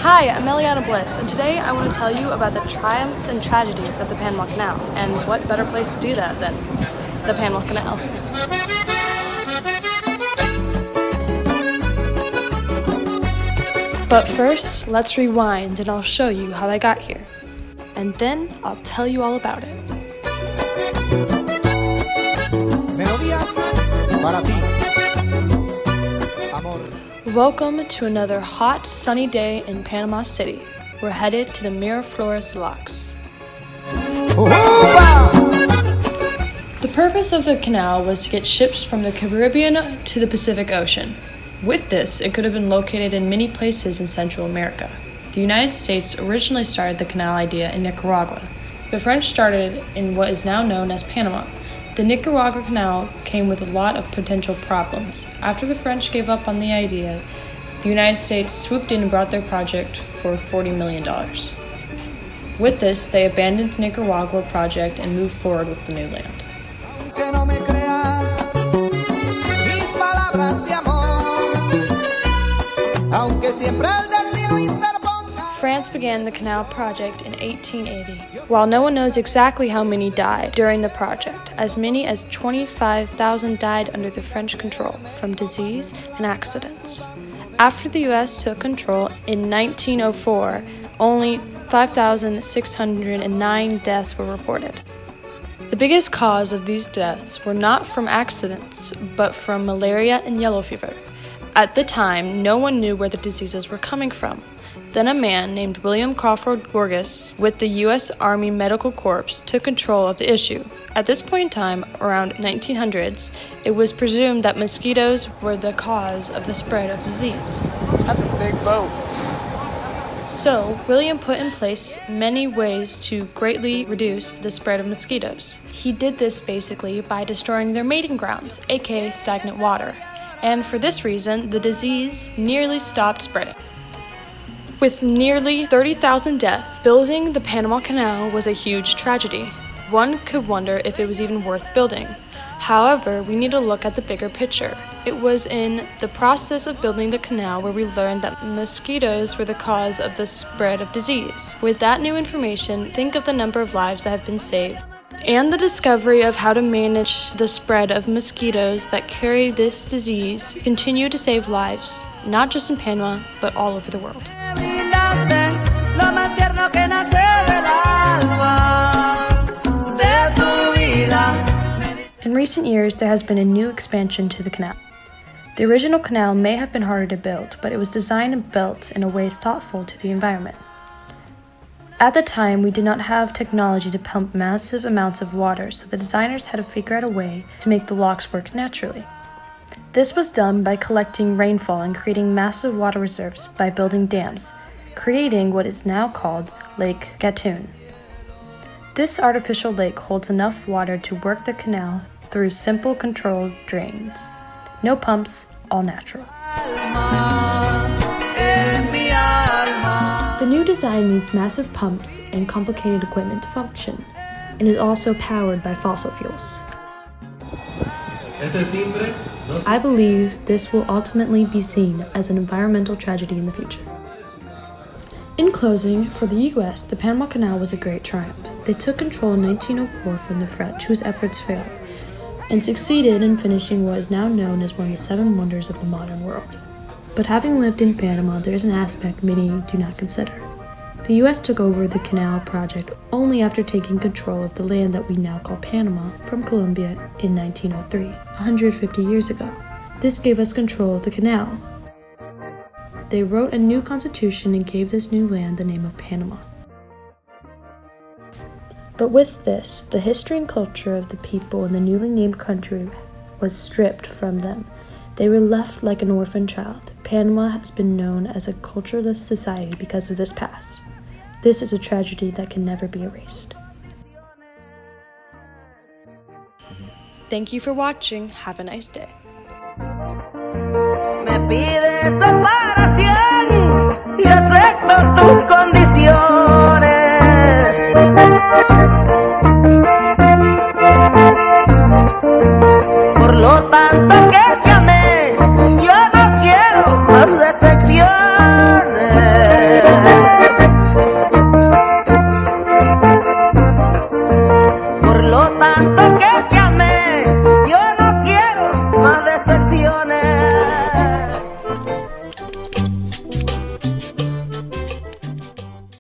Hi, I'm Bliss, and today I want to tell you about the triumphs and tragedies of the Panama Canal, and what better place to do that than the Panama Canal. But first, let's rewind and I'll show you how I got here. And then I'll tell you all about it. Melodías para ti. Amor. Welcome to another hot, sunny day in Panama City. We're headed to the Miraflores locks. The purpose of the canal was to get ships from the Caribbean to the Pacific Ocean. With this, it could have been located in many places in Central America. The United States originally started the canal idea in Nicaragua. The French started in what is now known as Panama. The Nicaragua Canal came with a lot of potential problems. After the French gave up on the idea, the United States swooped in and brought their project for $40 million. With this, they abandoned the Nicaragua project and moved forward with the new land. France began the canal project in 1880. While no one knows exactly how many died during the project, as many as 25,000 died under the French control from disease and accidents. After the U.S. took control in 1904, only 5,609 deaths were reported. The biggest cause of these deaths were not from accidents, but from malaria and yellow fever. At the time, no one knew where the diseases were coming from. Then a man named William Crawford Gorgas with the U.S. Army Medical Corps took control of the issue. At this point in time, around 1900s, it was presumed that mosquitoes were the cause of the spread of disease. That's a big boat. So, William put in place many ways to greatly reduce the spread of mosquitoes. He did this basically by destroying their mating grounds, aka stagnant water. And for this reason, the disease nearly stopped spreading. With nearly 30,000 deaths, building the Panama Canal was a huge tragedy. One could wonder if it was even worth building. However, we need to look at the bigger picture. It was in the process of building the canal where we learned that mosquitoes were the cause of the spread of disease. With that new information, think of the number of lives that have been saved, and the discovery of how to manage the spread of mosquitoes that carry this disease continue to save lives, not just in Panama, but all over the world. In recent years, there has been a new expansion to the canal. The original canal may have been harder to build, but it was designed and built in a way thoughtful to the environment. At the time, we did not have technology to pump massive amounts of water, so the designers had to figure out a way to make the locks work naturally. This was done by collecting rainfall and creating massive water reserves by building dams, creating what is now called Lake Gatun. This artificial lake holds enough water to work the canal through simple controlled drains. No pumps, all natural. The new design needs massive pumps and complicated equipment to function, and is also powered by fossil fuels. I believe this will ultimately be seen as an environmental tragedy in the future. In closing, for the U.S., the Panama Canal was a great triumph. They took control in 1904 from the French, whose efforts failed, and succeeded in finishing what is now known as one of the 7 wonders of the modern world. But having lived in Panama, there is an aspect many do not consider. The U.S. took over the canal project only after taking control of the land that we now call Panama from Colombia in 1903, 150 years ago. This gave us control of the canal. They wrote a new constitution and gave this new land the name of Panama. But with this, the history and culture of the people in the newly named country was stripped from them. They were left like an orphan child. Panama has been known as a cultureless society because of this past. This is a tragedy that can never be erased. Thank you for watching. Have a nice day. Me pides separación.